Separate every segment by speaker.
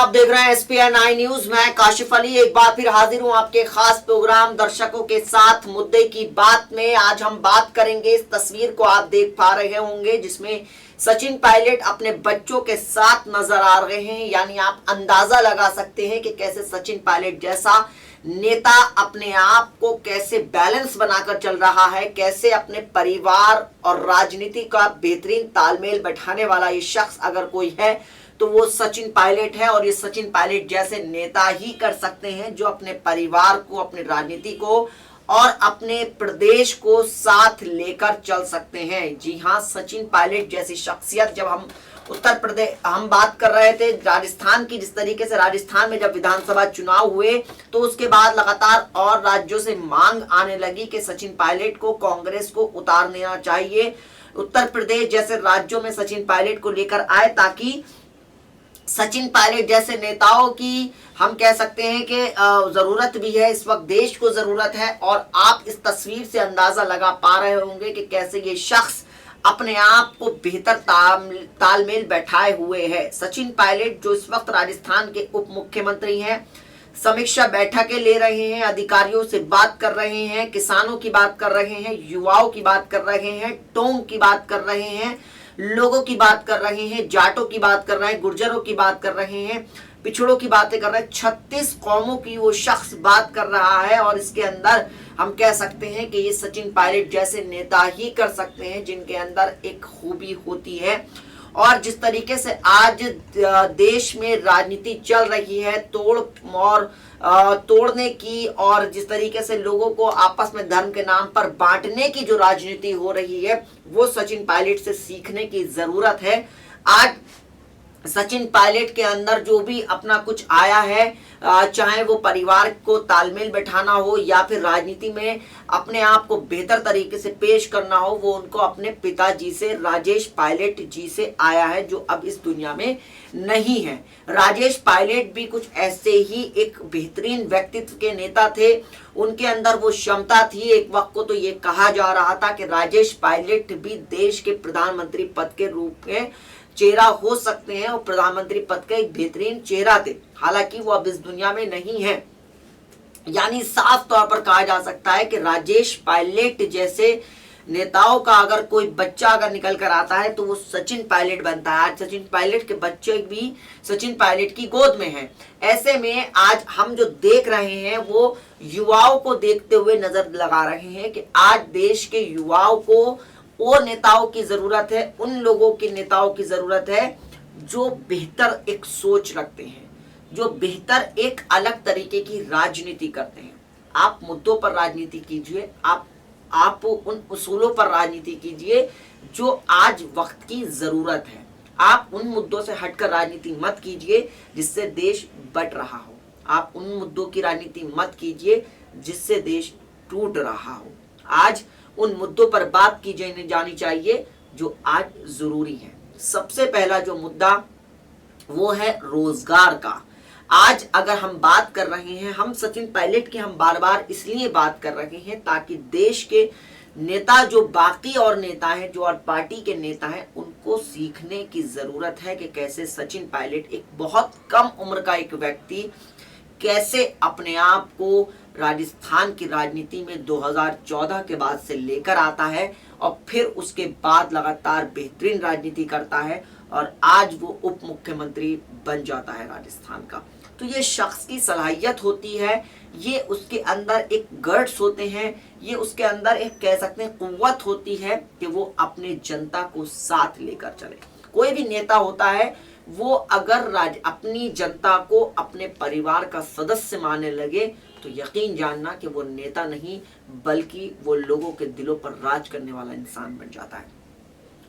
Speaker 1: आप देख रहे हैं SPN9 न्यूज। मैं काशिफ अली एक बार फिर हाजिर हूं आपके खास प्रोग्राम दर्शकों के साथ मुद्दे की बात में। आज हम बात करेंगे, इस तस्वीर को आप देख पा रहे होंगे जिसमें सचिन पायलट अपने बच्चों के साथ नजर आ रहे हैं। यानी आप अंदाजा लगा सकते हैं कि कैसे सचिन पायलट जैसा नेता अपने आप को कैसे बैलेंस बनाकर चल रहा है, कैसे अपने परिवार और राजनीति का बेहतरीन तालमेल बैठाने वाला ये शख्स अगर कोई है तो वो सचिन पायलट है। और ये सचिन पायलट जैसे नेता ही कर सकते हैं जो अपने परिवार को, अपनी राजनीति को और अपने प्रदेश को साथ लेकर चल सकते हैं। जी हाँ, सचिन पायलट जैसी शख्सियत, जब हम उत्तर प्रदेश हम बात कर रहे थे राजस्थान की, जिस तरीके से राजस्थान में जब विधानसभा चुनाव हुए तो उसके बाद लगातार और राज्यों से मांग आने लगी कि सचिन पायलट को, कांग्रेस को उतार देना चाहिए। उत्तर प्रदेश जैसे राज्यों में सचिन पायलट को लेकर आए ताकि सचिन पायलट जैसे नेताओं की हम कह सकते हैं कि जरूरत भी है, इस वक्त देश को जरूरत है। और आप इस तस्वीर से अंदाजा लगा पा रहे होंगे कि कैसे ये शख्स अपने आप को बेहतर तालमेल बैठाए हुए है। सचिन पायलट जो इस वक्त राजस्थान के उप मुख्यमंत्री हैं, समीक्षा बैठकें ले रहे हैं, अधिकारियों से बात कर रहे हैं, किसानों की बात कर रहे हैं, युवाओं की बात कर रहे हैं, टोंग की बात कर रहे हैं, लोगों की बात कर रहे हैं, जाटों की बात कर रहे हैं, गुर्जरों की बात कर रहे हैं, पिछड़ों की बातें कर रहे हैं। 36 कौमों की वो शख्स बात कर रहा है। और इसके अंदर हम कह सकते हैं कि ये सचिन पायलट जैसे नेता ही कर सकते हैं जिनके अंदर एक खूबी होती है। और जिस तरीके से आज देश में राजनीति चल रही है, तोड़ने की, और जिस तरीके से लोगों को आपस में धर्म के नाम पर बांटने की जो राजनीति हो रही है, वो सचिन पायलट से सीखने की जरूरत है। आज सचिन पायलट के अंदर जो भी अपना कुछ आया है, चाहे वो परिवार को तालमेल बैठाना हो या फिर राजनीति में अपने आप को बेहतर तरीके से पेश करना हो, वो उनको अपने पिताजी से, राजेश पायलट जी से आया है जो अब इस दुनिया में नहीं है। राजेश पायलट भी कुछ ऐसे ही एक बेहतरीन व्यक्तित्व के नेता थे, उनके अंदर वो क्षमता थी। एक वक्त को तो ये कहा जा रहा था कि राजेश पायलट भी देश के प्रधानमंत्री पद के रूप में चेहरा हो सकते हैं और प्रधानमंत्री पद का एक बेहतरीन चेहरा थे। हालांकि वो अब इस दुनिया में नहीं है। यानी साफ तौर पर कहा जा सकता है कि राजेश पायलट जैसे नेताओं का अगर कोई बच्चा अगर निकल कर आता है तो वो सचिन पायलट बनता है। आज सचिन पायलट के बच्चे भी सचिन पायलट की गोद में हैं। ऐसे में आज हम जो देख रहे हैं वो युवाओं को देखते हुए नजर लगा रहे हैं कि आज देश के युवाओं को वो नेताओं की जरूरत है, उन लोगों के नेताओं की जरूरत है जो बेहतर एक सोच रखते हैं, जो बेहतर एक अलग तरीके की राजनीति करते हैं। आप मुद्दों पर राजनीति कीजिए, आप उन उसूलों पर राजनीति कीजिए जो आज वक्त की जरूरत है। आप उन मुद्दों से हटकर राजनीति मत कीजिए जिससे देश बट रहा हो। आप उन मुद्दों की राजनीति मत कीजिए जिससे देश टूट रहा हो। आज उन मुद्दों पर बात की जानी चाहिए जो आज जरूरी है। सबसे पहला जो मुद्दा वो है रोजगार का। आज अगर हम बात कर रहे हैं, हम सचिन पायलट की हम बार बार इसलिए बात कर रहे हैं ताकि देश के नेता जो बाकी और नेता हैं, जो और पार्टी के नेता हैं, उनको सीखने की जरूरत है कि कैसे सचिन पायलट, एक बहुत कम उम्र का एक व्यक्ति, कैसे अपने आप को राजस्थान की राजनीति में 2014 के बाद से लेकर आता है और फिर उसके बाद लगातार बेहतरीन राजनीति करता है और आज वो उप मुख्यमंत्री बन जाता है राजस्थान का। तो ये शख्स की सलाहियत होती है, ये उसके अंदर एक गट्स होते हैं, ये उसके अंदर एक कह सकते हैं कुव्वत होती है कि वो अपने जनता को साथ लेकर चले। कोई भी नेता होता है वो अगर अपनी जनता को अपने परिवार का सदस्य मानने लगे तो यकीन जानना कि वो नेता नहीं बल्कि वो लोगों के दिलों पर राज करने वाला इंसान बन जाता है।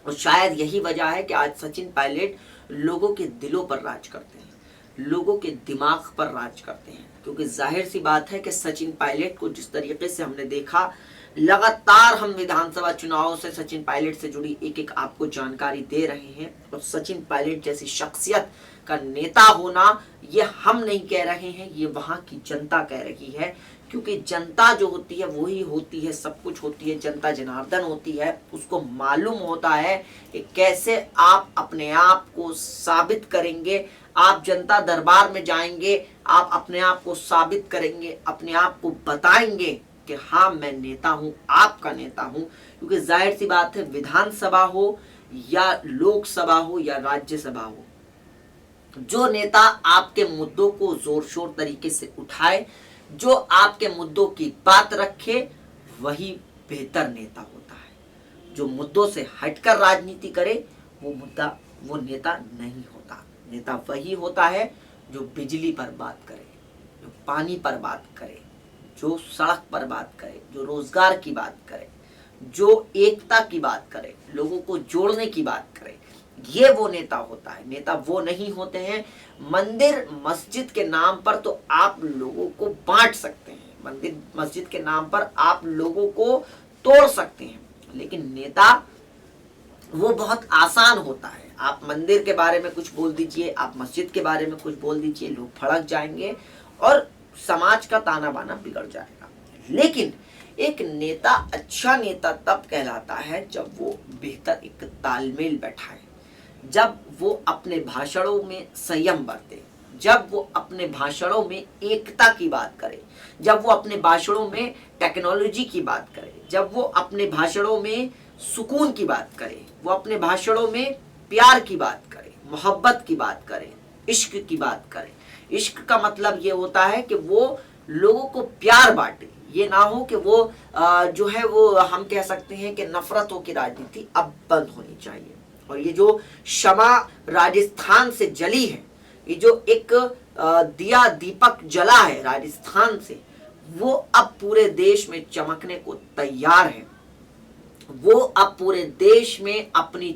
Speaker 1: और शायद यही वजह है कि आज सचिन पायलट लोगों के दिलों पर राज करते हैं, लोगों के दिमाग पर राज करते हैं। क्योंकि जाहिर सी बात है कि सचिन पायलट को जिस तरीके से हमने देखा, लगातार हम विधानसभा चुनाव से सचिन पायलट से जुड़ी एक एक आपको जानकारी दे रहे हैं। और सचिन पायलट जैसी शख्सियत का नेता होना ये हम नहीं कह रहे हैं, ये वहां की जनता कह रही है। क्योंकि जनता जो होती है वही होती है, सब कुछ होती है, जनता जनार्दन होती है। उसको मालूम होता है कि कैसे आप अपने आप को साबित करेंगे, आप जनता दरबार में जाएंगे, आप अपने आप को साबित करेंगे, अपने आप को बताएंगे कि हाँ मैं नेता हूं, आपका नेता हूं। क्योंकि जाहिर सी बात है, विधानसभा हो या लोकसभा हो या राज्यसभा हो, जो नेता आपके मुद्दों को जोर शोर तरीके से उठाए, जो आपके मुद्दों की बात रखे, वही बेहतर नेता होता है। जो मुद्दों से हटकर राजनीति करे, वो नेता नहीं होता। नेता वही होता है जो बिजली पर बात करे, जो पानी पर बात करे, जो सड़क पर बात करे, जो रोजगार की बात करे, जो एकता की बात करे, लोगों को जोड़ने की बात करे, ये वो नेता होता है। नेता वो नहीं होते हैं मंदिर मस्जिद के नाम पर तो आप लोगों को बांट सकते हैं, मंदिर मस्जिद के नाम पर आप लोगों को तोड़ सकते हैं, लेकिन नेता वो बहुत आसान होता है। आप मंदिर के बारे में कुछ बोल दीजिए, आप मस्जिद के बारे में कुछ बोल दीजिए, लोग भड़क जाएंगे और समाज का ताना बाना बिगड़ जाएगा। लेकिन एक नेता अच्छा नेता तब कहलाता है जब वो बेहतर एक तालमेल बैठाए, जब वो अपने भाषणों में संयम बरते, जब वो अपने भाषणों में एकता की बात करे, जब वो अपने भाषणों में टेक्नोलॉजी की बात करे, जब वो अपने भाषणों में सुकून की बात करे, वो अपने भाषणों में प्यार की बात करे, मोहब्बत की बात करे, इश्क की बात करे। इश्क का मतलब ये होता है कि वो लोगों को प्यार बांटे, ये ना हो कि वो जो है वो हम कह सकते हैं कि नफरतों की राजनीति अब बंद होनी चाहिए। और ये जो क्षमा राजस्थान से जली है, ये जो एक दिया दीपक जला है राजस्थान से, वो अब पूरे देश में चमकने को तैयार है। वो अब पूरे देश में अपनी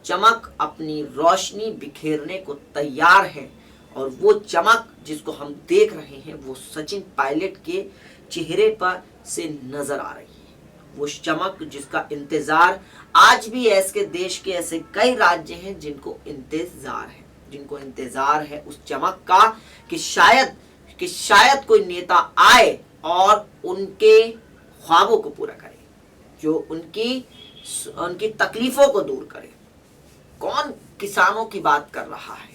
Speaker 1: चमक अपनी रोशनी बिखेरने को तैयार है। और वो चमक जिसको हम देख रहे हैं, वो सचिन पायलट के चेहरे पर से नजर आ रही है। वो चमक जिसका इंतजार आज भी ऐसे देश के ऐसे कई राज्य हैं जिनको इंतजार है उस चमक का, कि शायद कोई नेता आए और उनके ख्वाबों को पूरा करे, जो उनकी तकलीफों को दूर करे। कौन किसानों की बात कर रहा है?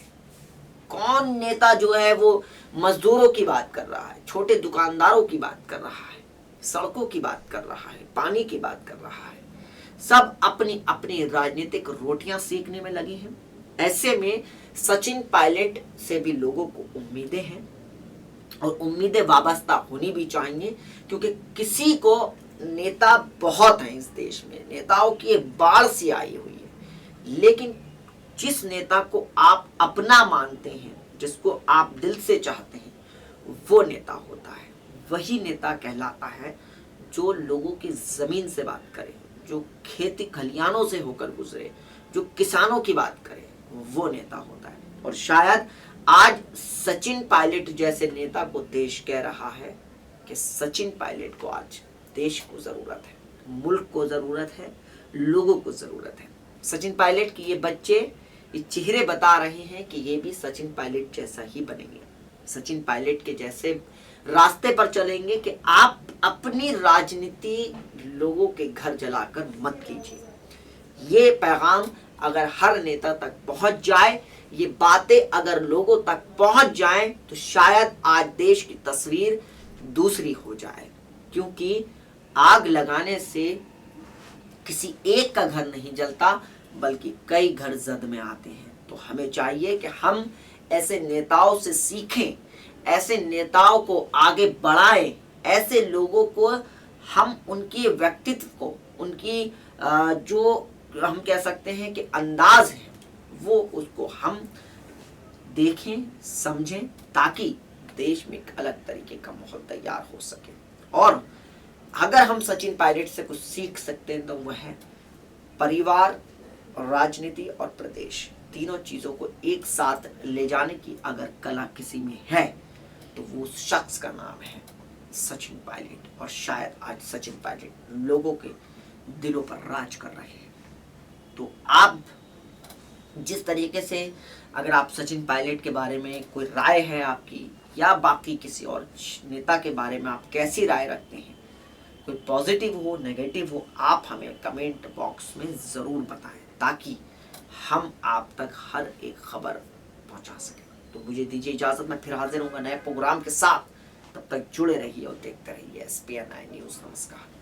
Speaker 1: कौन नेता जो है वो मजदूरों की बात कर रहा है, छोटे दुकानदारों की बात कर रहा है, सड़कों की बात कर रहा है, पानी की बात कर रहा है? सब अपनी अपनी राजनीतिक रोटियां सेकने में लगे हैं। ऐसे में सचिन पायलट से भी लोगों को उम्मीदें हैं और उम्मीदें वाबस्ता होनी भी चाहिए, क्योंकि किसी को नेता बहुत हैं इस देश में, नेताओं की एक बाढ़ सी आई हुई है। लेकिन जिस नेता को आप अपना मानते हैं, जिसको आप दिल से चाहते हैं, वो नेता होता है। वही नेता कहलाता है जो लोगों की जमीन से बात करे, जो खेती खलियानों से होकर गुजरे, जो किसानों की बात करे, वो नेता होता है। और शायद आज सचिन पायलट जैसे नेता को देश कह रहा है कि सचिन पायलट को आज देश को जरूरत है, मुल्क को जरूरत है, लोगों को जरूरत है। सचिन पायलट के ये बच्चे, ये चेहरे बता रहे हैं कि ये भी सचिन पायलट जैसा ही बनेंगे, सचिन पायलट के जैसे रास्ते पर चलेंगे कि आप अपनी राजनीति लोगों के घर जलाकर मत कीजिए। ये पैगाम अगर हर नेता तक पहुंच जाए, ये बातें अगर लोगों तक पहुंच जाएं, तो शायद आज देश की तस्वीर दूसरी हो जाए। क्योंकि आग लगाने से किसी एक का घर नहीं जलता, बल्कि कई घर जद में आते हैं। तो हमें चाहिए कि हम ऐसे नेताओं से सीखें, ऐसे नेताओं को आगे बढ़ाएं, ऐसे लोगों को हम उनके व्यक्तित्व को, उनकी जो हम कह सकते हैं कि अंदाज है, वो उसको हम देखें, समझें, ताकि देश में एक अलग तरीके का माहौल तैयार हो सके। और अगर हम सचिन पायलट से कुछ सीख सकते हैं तो वह है परिवार, राजनीति और प्रदेश, तीनों चीजों को एक साथ ले जाने की अगर कला किसी में है तो वो शख्स का नाम है सचिन पायलट। और शायद आज सचिन पायलट लोगों के दिलों पर राज कर रहे हैं। तो आप जिस तरीके से, अगर आप सचिन पायलट के बारे में कोई राय है आपकी, या बाकी किसी और नेता के बारे में आप कैसी राय रखते हैं, कोई पॉजिटिव हो, नेगेटिव हो, आप हमें कमेंट बॉक्स में ज़रूर बताएं, ताकि हम आप तक हर एक खबर पहुंचा सके। तो मुझे दीजिए इजाजत, मैं फिर हाजिर हूँ नए प्रोग्राम के साथ। तब तक जुड़े रहिए और देखते रहिए SPN9 न्यूज। नमस्कार।